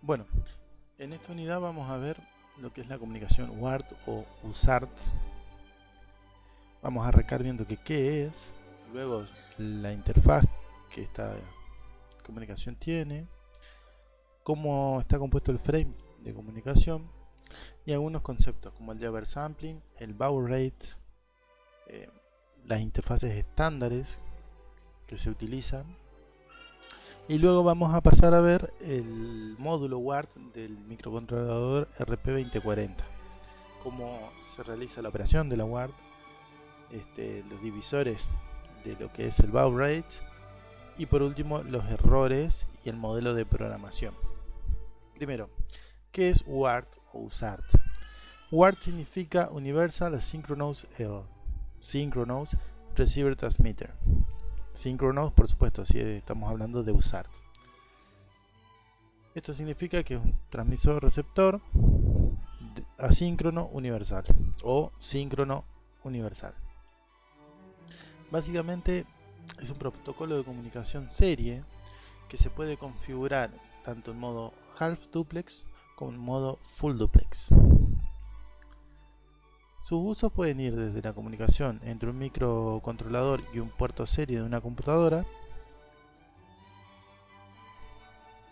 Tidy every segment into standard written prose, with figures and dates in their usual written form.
Bueno, en esta unidad vamos a ver lo que es la comunicación UART o USART. Vamos a arrancar viendo qué es, luego la interfaz que esta comunicación tiene, cómo está compuesto el frame de comunicación y algunos conceptos como el Jabber Sampling, el baud rate, las interfaces estándares que se utilizan. Y luego vamos a pasar a ver el módulo UART del microcontrolador RP2040, cómo se realiza la operación de la UART, los divisores de lo que es el baud rate y por último los errores y el modelo de programación. Primero, ¿qué es UART o USART? UART significa Universal Asynchronous Synchronous Receiver Transmitter. Synchronous, por supuesto, si estamos hablando de USART. Esto significa que es un transmisor receptor asíncrono universal o síncrono universal. Básicamente es un protocolo de comunicación serie que se puede configurar tanto en modo half duplex como en modo full duplex. Sus usos pueden ir desde la comunicación entre un microcontrolador y un puerto serie de una computadora,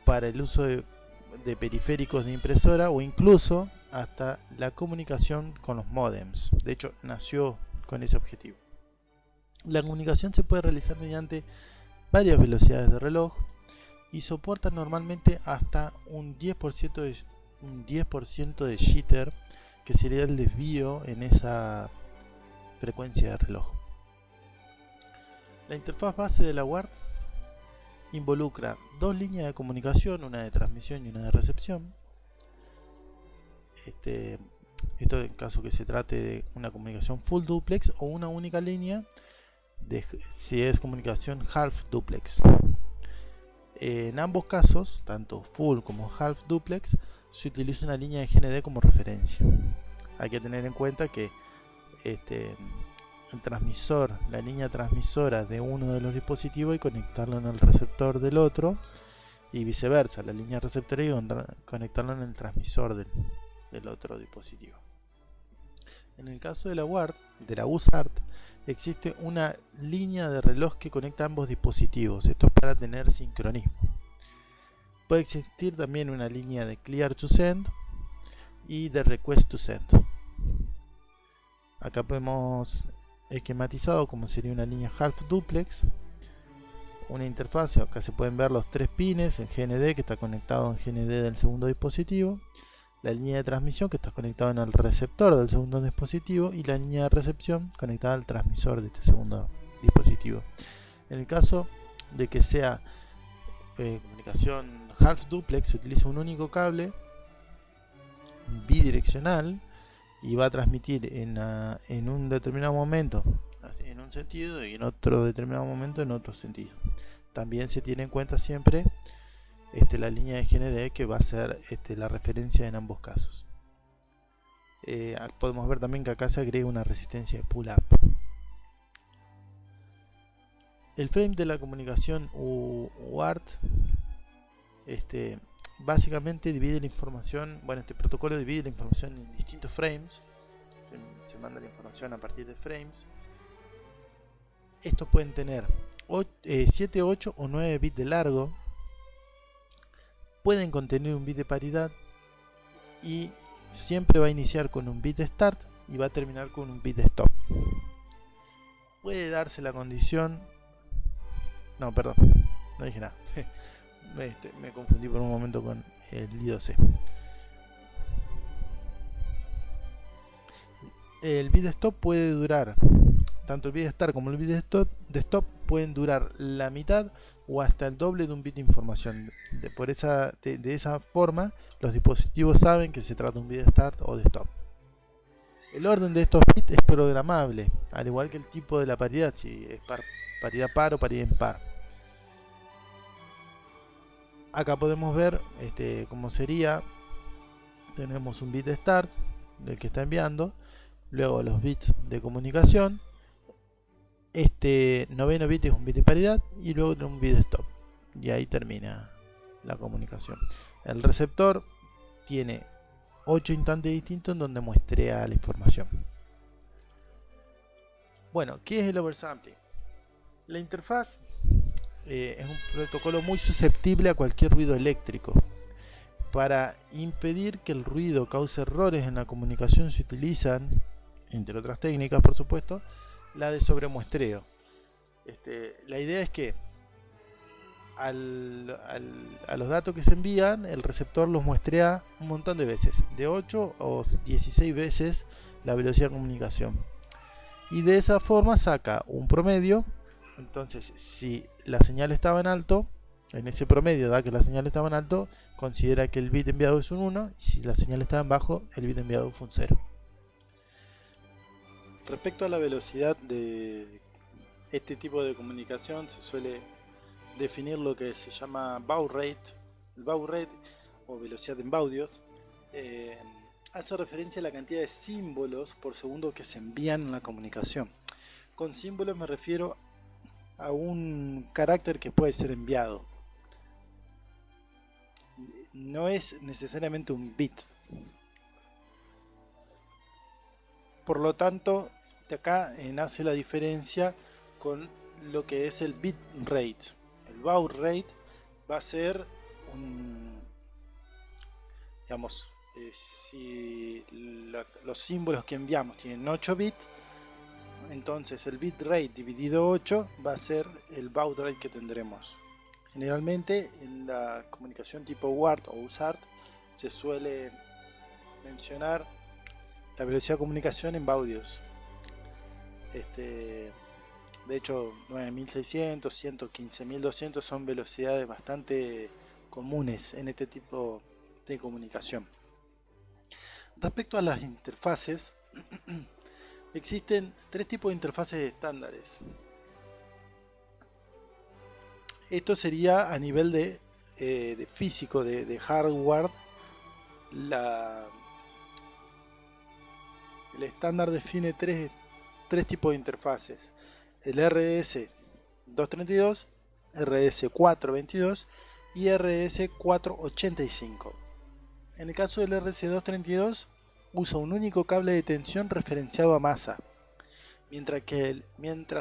para el uso de periféricos de impresora o incluso hasta la comunicación con los modems. De hecho, nació con ese objetivo. La comunicación se puede realizar mediante varias velocidades de reloj y soporta normalmente hasta un 10% de jitter, que sería el desvío en esa frecuencia de reloj. La interfaz base de la UART involucra dos líneas de comunicación, una de transmisión y una de recepción. Esto en caso que se trate de una comunicación full duplex o una única línea si es comunicación half duplex. En ambos casos, tanto full como half duplex, se utiliza una línea de GND como referencia. Hay que tener en cuenta que el transmisor, la línea transmisora de uno de los dispositivos y conectarlo en el receptor del otro, y viceversa, la línea receptora y conectarlo en el transmisor del otro dispositivo. En el caso de la UART, de la USART, existe una línea de reloj que conecta ambos dispositivos. Esto es para tener sincronismo. Puede existir también una línea de clear to send y de request to send. Acá podemos esquematizado como sería una línea half duplex, una interfaz. Acá se pueden ver los tres pines en GND que está conectado en GND del segundo dispositivo, la línea de transmisión que está conectada en el receptor del segundo dispositivo y la línea de recepción conectada al transmisor de este segundo dispositivo. En el caso de que sea comunicación half duplex, se utiliza un único cable bidireccional y va a transmitir en un determinado momento en un sentido y en otro determinado momento en otro sentido. También se tiene en cuenta siempre la línea de GND, que va a ser la referencia en ambos casos. Podemos ver también que acá se agrega una resistencia de pull-up. El frame de la comunicación UART básicamente divide la información. Bueno, este protocolo divide la información en distintos frames. Se manda la información a partir de frames. Estos pueden tener 7, 8 o 9 bits de largo. Pueden contener un bit de paridad y siempre va a iniciar con un bit de start y va a terminar con un bit de stop. Puede darse la condición... No, perdón, no dije nada. Me confundí por un momento con el I2C. El bit de stop puede durar, tanto el bit de start como el bit de stop pueden durar la mitad o hasta el doble de un bit de información. De esa forma, los dispositivos saben que se trata de un bit de start o de stop. El orden de estos bits es programable, al igual que el tipo de la paridad, si es paridad par o paridad impar. Acá podemos ver cómo sería. Tenemos un bit de start del que está enviando, luego los bits de comunicación. Este noveno bit es un bit de paridad y luego un bit de stop. Y ahí termina la comunicación. El receptor tiene 8 instantes distintos en donde muestrea la información. Bueno, ¿qué es el oversampling? La interfaz es un protocolo muy susceptible a cualquier ruido eléctrico. Para impedir que el ruido cause errores en la comunicación se utilizan, entre otras técnicas por supuesto, la de sobremuestreo. La idea es que a los datos que se envían, el receptor los muestrea un montón de veces, de 8 o 16 veces la velocidad de comunicación. Y de esa forma saca un promedio. Entonces, si la señal estaba en alto, en ese promedio da que la señal estaba en alto, considera que el bit enviado es un 1, y si la señal estaba en bajo, el bit enviado fue un 0. Respecto a la velocidad de este tipo de comunicación, se suele definir lo que se llama baud rate. El baud rate, o velocidad en baudios, hace referencia a la cantidad de símbolos por segundo que se envían en la comunicación. Con símbolos me refiero a un carácter que puede ser enviado. No es necesariamente un bit. Por lo tanto, de acá nace la diferencia con lo que es el bit rate. El baud rate va a ser digamos, si los símbolos que enviamos tienen 8 bits, entonces el bit rate dividido 8 va a ser el baud rate que tendremos. Generalmente en la comunicación tipo WART o USART se suele mencionar la velocidad de comunicación en baudios. De hecho, 9600, 115200 son velocidades bastante comunes en este tipo de comunicación. Respecto a las interfaces, existen 3 tipos de interfaces estándares. Esto sería a nivel de físico, de hardware. El estándar define tres tipos de interfaces: el RS-232, RS-422 y RS-485. En el caso del RS-232 usa un único cable de tensión referenciado a masa, mientras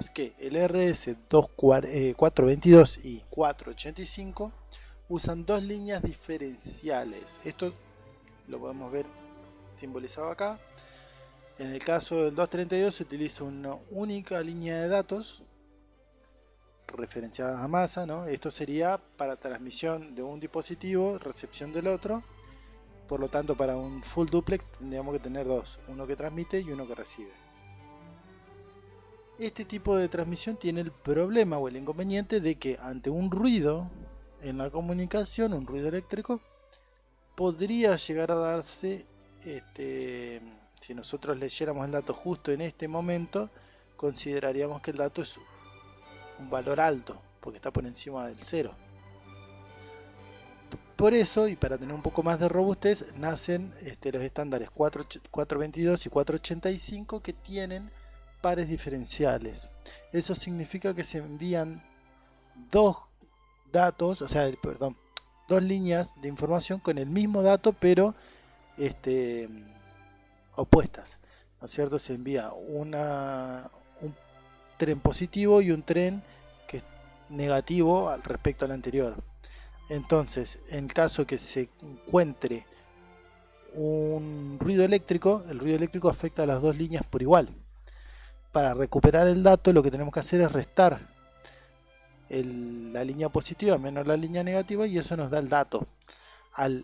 que el RS-422 y 485 usan 2 líneas diferenciales. Esto lo podemos ver simbolizado acá. En el caso del 232 se utiliza una única línea de datos referenciadas a masa, ¿no? Esto sería para transmisión de un dispositivo, recepción del otro. Por lo tanto, para un full duplex tendríamos que tener 2, uno que transmite y uno que recibe. Este tipo de transmisión tiene el problema o el inconveniente de que ante un ruido en la comunicación, un ruido eléctrico, podría llegar a darse, si nosotros leyéramos el dato justo en este momento, consideraríamos que el dato es un valor alto, porque está por encima del 0. Por eso, y para tener un poco más de robustez, nacen los estándares 422 y 485 que tienen pares diferenciales. Eso significa que se envían 2 datos, o sea, perdón, 2 líneas de información con el mismo dato, pero opuestas, ¿no es cierto? Se envía un tren positivo y un tren que es negativo al respecto al anterior. Entonces, en caso que se encuentre un ruido eléctrico, el ruido eléctrico afecta a las 2 líneas por igual. Para recuperar el dato, lo que tenemos que hacer es restar la línea positiva menos la línea negativa, y eso nos da el dato. Al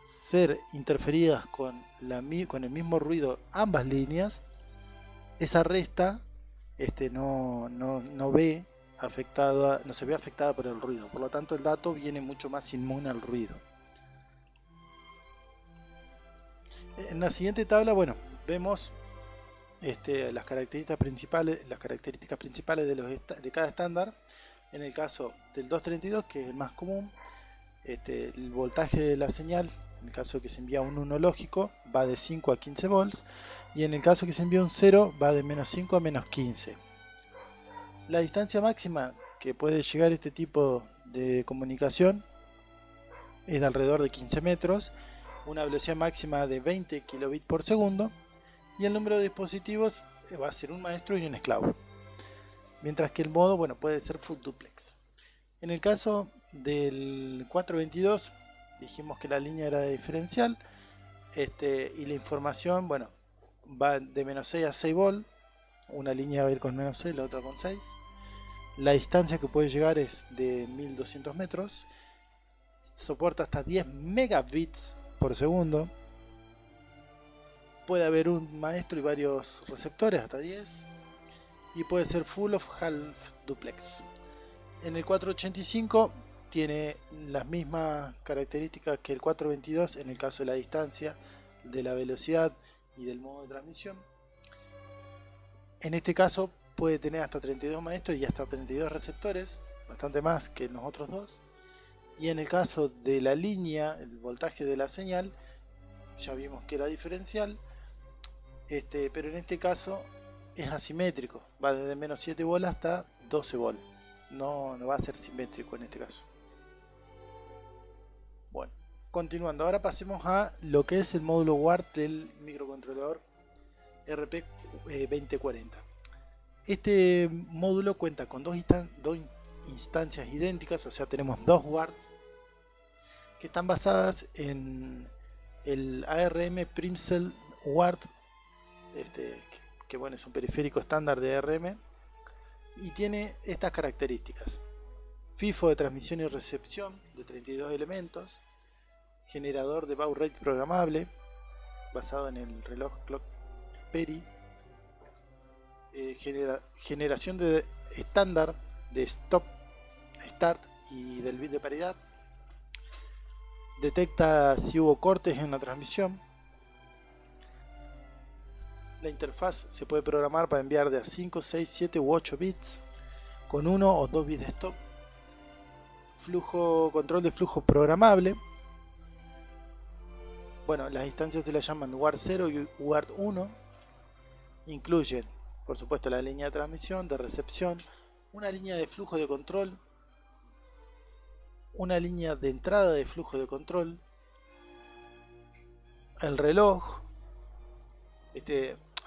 ser interferidas con el mismo ruido ambas líneas, esa resta no se ve afectada por el ruido. Por lo tanto, el dato viene mucho más inmune al ruido. En la siguiente tabla, bueno, vemos las características principales de cada estándar. En el caso del 232, que es el más común, el voltaje de la señal, en el caso que se envía un 1 lógico, va de 5 a 15 volts, y en el caso que se envía un 0, va de menos 5 a menos 15. La distancia máxima que puede llegar este tipo de comunicación es de alrededor de 15 metros, una velocidad máxima de 20 kilobits por segundo, y el número de dispositivos va a ser un maestro y un esclavo. Mientras que el modo, bueno, puede ser full duplex. En el caso del 422, dijimos que la línea era de diferencial, y la información, bueno, va de menos 6 a 6 volt. Una línea va a ir con menos 6, la otra con 6. La distancia que puede llegar es de 1200 metros. Soporta hasta 10 megabits por segundo. Puede haber un maestro y varios receptores, hasta 10. Y puede ser full of half duplex. En el 485 tiene las mismas características que el 422 en el caso de la distancia, de la velocidad y del modo de transmisión. En este caso puede tener hasta 32 maestros y hasta 32 receptores, bastante más que en los otros dos. Y en el caso de la línea, el voltaje de la señal, ya vimos que era diferencial, pero en este caso es asimétrico, va desde menos 7 volt hasta 12 volt. No va a ser simétrico en este caso. Bueno, continuando, ahora pasemos a lo que es el módulo WART del microcontrolador RP2040. Este módulo cuenta con dos instancias idénticas, o sea, tenemos dos WART que están basadas en el ARM Primcell WART, que bueno, es un periférico estándar de ARM y tiene estas características: FIFO de transmisión y recepción de 32 elementos, generador de baud rate programable basado en el reloj Clock Peri, generación de estándar de stop, start y del bit de paridad, detecta si hubo cortes en la transmisión. La interfaz se puede programar para enviar de a 5, 6, 7 u 8 bits con 1 o 2 bits de stop. Control de flujo programable. Bueno, las instancias se las llaman WART 0 y WART 1. Incluyen, por supuesto, la línea de transmisión, de recepción, una línea de flujo de control, una línea de entrada de flujo de control, el reloj.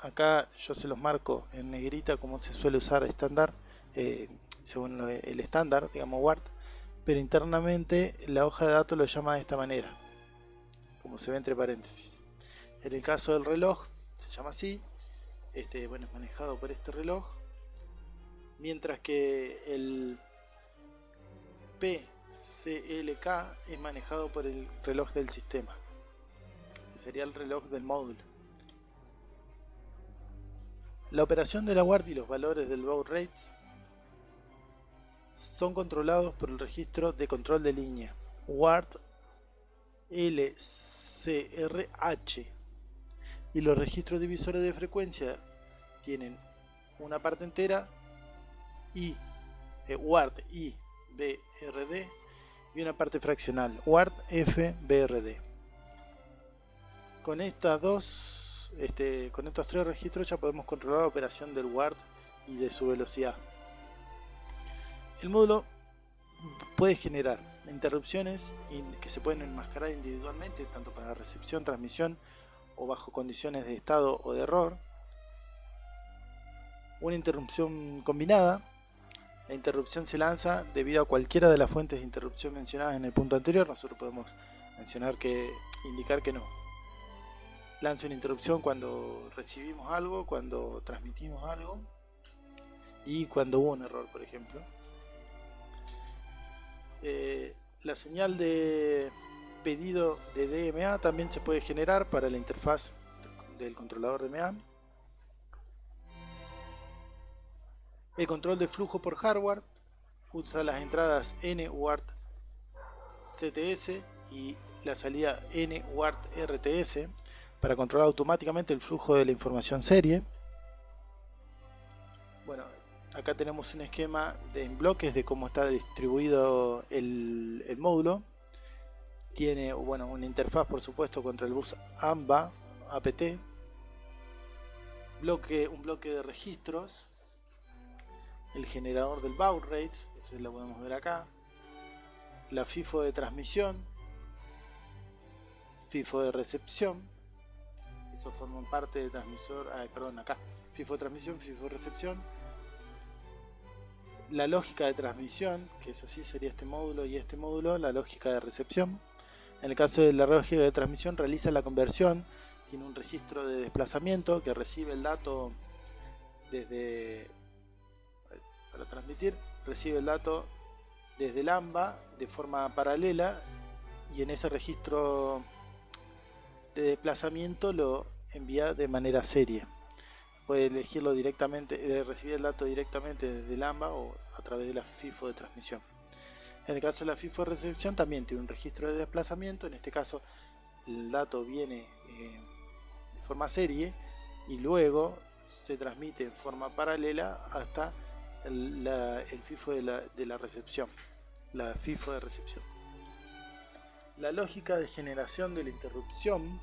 Acá yo se los marco en negrita como se suele usar estándar, según el estándar, digamos WART, pero internamente la hoja de datos lo llama de esta manera, como se ve entre paréntesis. En el caso del reloj se llama así, bueno, es manejado por este reloj, mientras que el PCLK es manejado por el reloj del sistema, que sería el reloj del módulo. La operación de la WART y los valores del baud rates son controlados por el registro de control de línea WART LCRH, y los registros divisores de frecuencia tienen una parte entera y WART IBRD y una parte fraccional WART FBRD. Con estos tres registros ya podemos controlar la operación del WART y de su velocidad. El módulo puede generar interrupciones que se pueden enmascarar individualmente, tanto para recepción, transmisión o bajo condiciones de estado o de error. Una interrupción combinada. La interrupción se lanza debido a cualquiera de las fuentes de interrupción mencionadas en el punto anterior. Nosotros podemos indicar que no. Lanza una interrupción cuando recibimos algo, cuando transmitimos algo y cuando hubo un error, por ejemplo. La señal de pedido de DMA también se puede generar para la interfaz del controlador DMA. El control de flujo por hardware usa las entradas NWART CTS y la salida NWART RTS para controlar automáticamente el flujo de la información serie. Bueno, acá tenemos un esquema en bloques de cómo está distribuido el módulo. Tiene, bueno, una interfaz, por supuesto, contra el bus AMBA APT, un bloque de registros, el generador del baud rate, eso lo podemos ver acá, la FIFO de transmisión, FIFO de recepción. Eso forma parte de transmisor, acá, FIFO de transmisión, FIFO de recepción. La lógica de transmisión, que eso sí sería este módulo y este módulo, la lógica de recepción. En el caso de la lógica de transmisión, realiza la conversión, tiene un registro de desplazamiento que recibe el dato desde, para transmitir, recibe el dato desde el AMBA de forma paralela, y en ese registro de desplazamiento lo envía de manera serie. Puede elegirlo directamente, recibir el dato directamente desde el AMBA o a través de la FIFO de transmisión. En el caso de la FIFO de recepción también tiene un registro de desplazamiento. En este caso el dato viene de forma serie y luego se transmite en forma paralela hasta el FIFO de la recepción, la FIFO de recepción. La lógica de generación de la interrupción,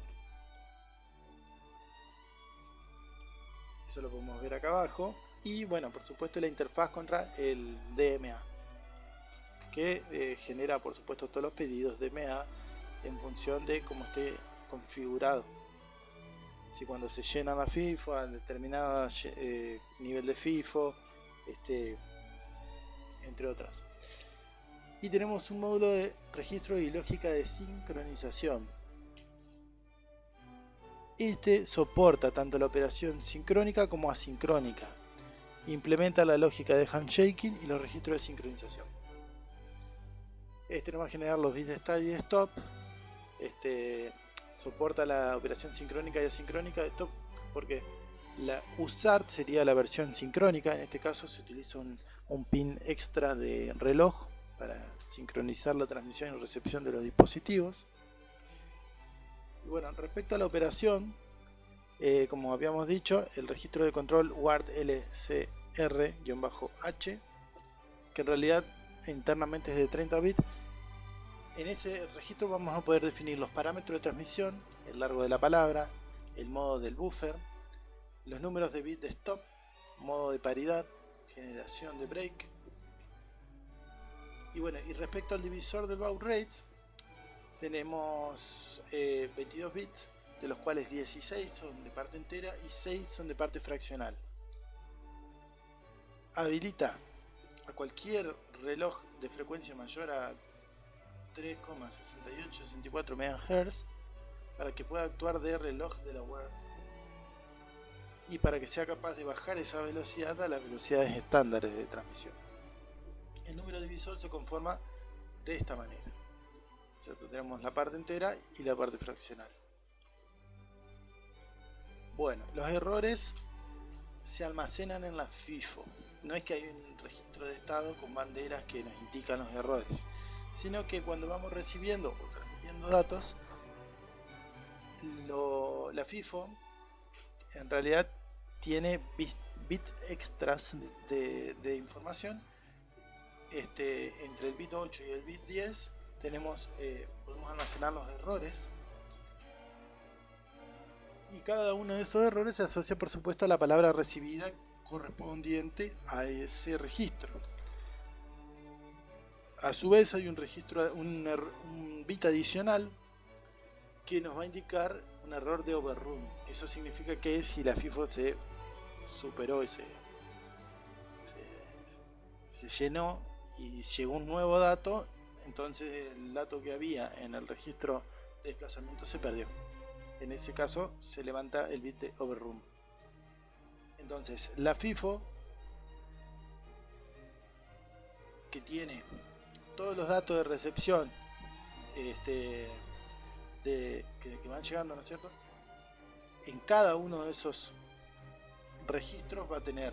eso lo podemos ver acá abajo, y bueno, por supuesto la interfaz contra el DMA, que genera por supuesto todos los pedidos DMA en función de cómo esté configurado. Si cuando se llena la FIFO a determinado nivel de FIFO, entre otras. Y tenemos un módulo de registro y lógica de sincronización. Este soporta tanto la operación sincrónica como asincrónica. Implementa la lógica de handshaking y los registros de sincronización. Este nos va a generar los bits de start y de stop. Soporta la operación sincrónica y asincrónica. Esto porque la USART sería la versión sincrónica. En este caso se utiliza un pin extra de reloj para sincronizar la transmisión y recepción de los dispositivos. Y bueno, respecto a la operación, como habíamos dicho, el registro de control WART LCR-H, que en realidad internamente es de 30 bits. En ese registro vamos a poder definir los parámetros de transmisión, el largo de la palabra, el modo del buffer, los números de bits de stop, modo de paridad, generación de break. Y bueno, y respecto al divisor del baud rate, tenemos 22 bits, de los cuales 16 son de parte entera y 6 son de parte fraccional. Habilita a cualquier reloj de frecuencia mayor a 3,6864 MHz para que pueda actuar de reloj de la web y para que sea capaz de bajar esa velocidad a las velocidades estándares de transmisión. El número divisor se conforma de esta manera. ¿Cierto? Tenemos la parte entera y la parte fraccional. Bueno, los errores se almacenan en la FIFO. No es que hay un registro de estado con banderas que nos indican los errores, sino que cuando vamos recibiendo o transmitiendo datos, la FIFO en realidad tiene bits extras de información. Entre el bit 8 y el bit 10 podemos almacenar los errores, y cada uno de esos errores se asocia por supuesto a la palabra recibida correspondiente a ese registro. A su vez hay un registro, un bit adicional que nos va a indicar un error de overrun. Eso significa que si la FIFO se superó y se llenó y llegó un nuevo dato, entonces el dato que había en el registro de desplazamiento se perdió. En ese caso se levanta el bit de overrun. Entonces la FIFO, que tiene todos los datos de recepción que van llegando, ¿no es cierto? En cada uno de esos registros va a tener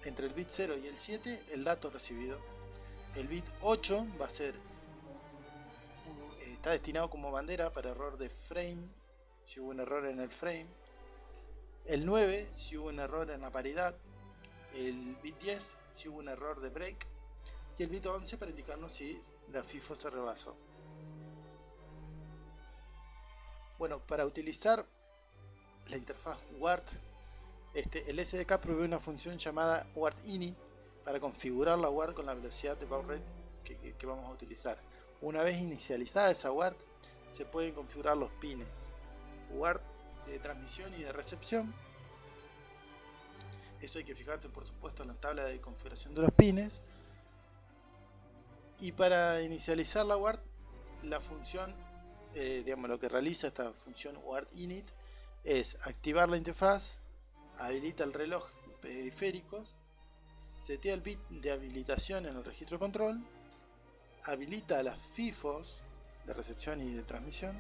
entre el bit 0 y el 7 el dato recibido. El bit 8 va a ser está destinado como bandera para error de frame, si hubo un error en el frame. El 9 si hubo un error en la paridad. El bit 10 si hubo un error de break. Y el bit 11 para indicarnos si la FIFO se rebasó. Bueno, para utilizar la interfaz WART, el SDK provee una función llamada WART-ini para configurar la WART con la velocidad de baud rate que vamos a utilizar. Una vez inicializada esa WART, se pueden configurar los pines UART de transmisión y de recepción. Eso hay que fijarse, por supuesto, en la tabla de configuración de los pines. Y para inicializar la UART, la función, digamos, lo que realiza esta función UART init es activar la interfaz, habilita el reloj periféricos, setea el bit de habilitación en el registro control, habilita las FIFOs de recepción y de transmisión,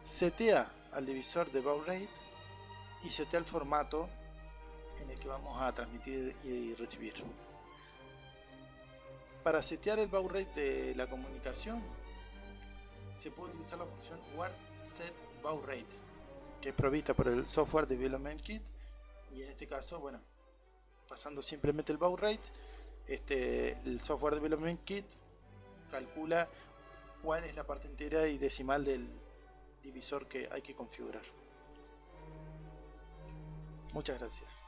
setea al divisor de baud rate y setea el formato en el que vamos a transmitir y recibir. Para setear el baud rate de la comunicación se puede utilizar la función UART set baud rate, que es provista por el Software Development Kit, y en este caso, bueno, pasando simplemente el baud rate, el Software Development Kit calcula cuál es la parte entera y decimal del divisor que hay que configurar. Muchas gracias.